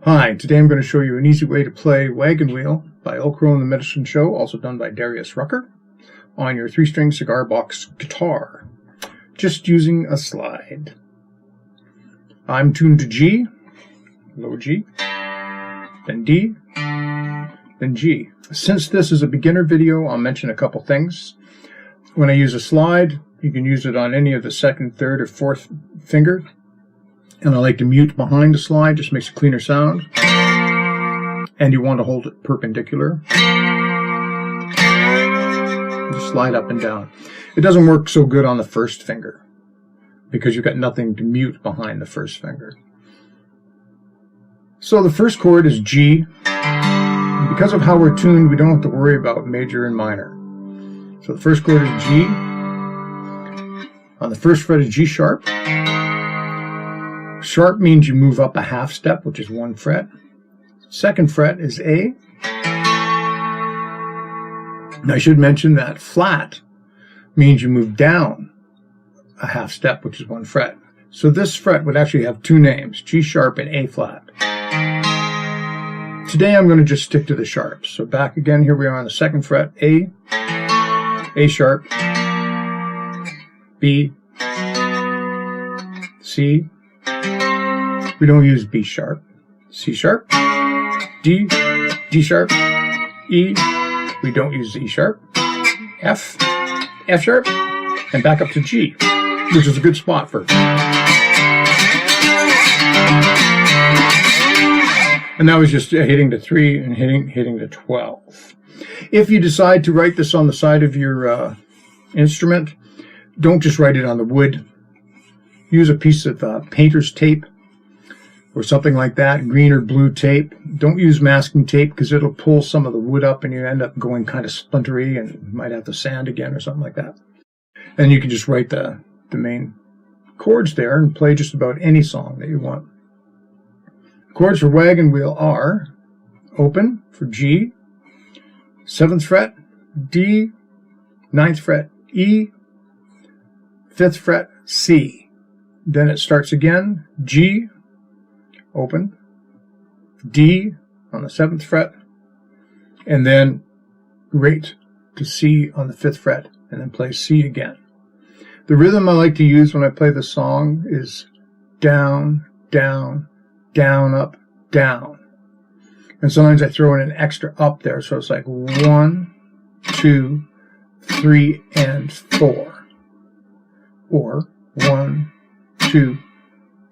Hi, today I'm going to show you an easy way to play Wagon Wheel by Old Crow and the Medicine Show, also done by Darius Rucker, on your 3-string Cigar Box Guitar, just using a slide. I'm tuned to G, low G, then D, then G. Since this is a beginner video, I'll mention a couple things. When I use a slide, you can use it on any of the second, third, or fourth finger. And I like to mute behind the slide, just makes a cleaner sound. And you want to hold it perpendicular. Just slide up and down. It doesn't work so good on the first finger because you've got nothing to mute behind the first finger. So the first chord is G. And because of how we're tuned, we don't have to worry about major and minor. So the first chord is G. On the first fret is G sharp. Sharp means you move up a half step, which is 1 fret. Second fret is A. Now I should mention that flat means you move down a half step, which is 1 fret. So this fret would actually have two names, G sharp and A flat. Today I'm going to just stick to the sharps. So back again, here we are on the second fret, A sharp, B, C. We don't use B sharp, C sharp, D, D sharp, E. We don't use E sharp, F, F sharp, and back up to G, which is a good spot for. And that was just hitting to 3 and hitting to 12. If you decide to write this on the side of your instrument, don't just write it on the wood. Use a piece of painter's tape or something like that, green or blue tape. Don't use masking tape because it'll pull some of the wood up and you end up going kind of splintery and you might have to sand again or something like that. And you can just write the main chords there and play just about any song that you want. Chords for Wagon Wheel are open for G, 7th fret, D, 9th fret, E, 5th fret, C. Then it starts again, G, open, D on the 7th fret, and then right to C on the 5th fret, and then play C again. The rhythm I like to use when I play the song is down, down, down, up, down. And sometimes I throw in an extra up there, so it's like 1, 2, 3, and 4. Or 1, 2,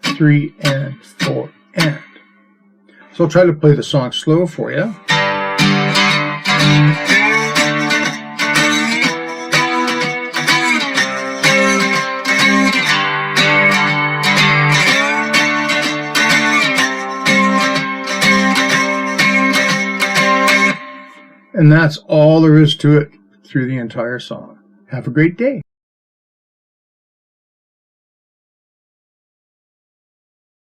3, and 4, and. So I'll try to play the song slow for you. And that's all there is to it through the entire song. Have a great day.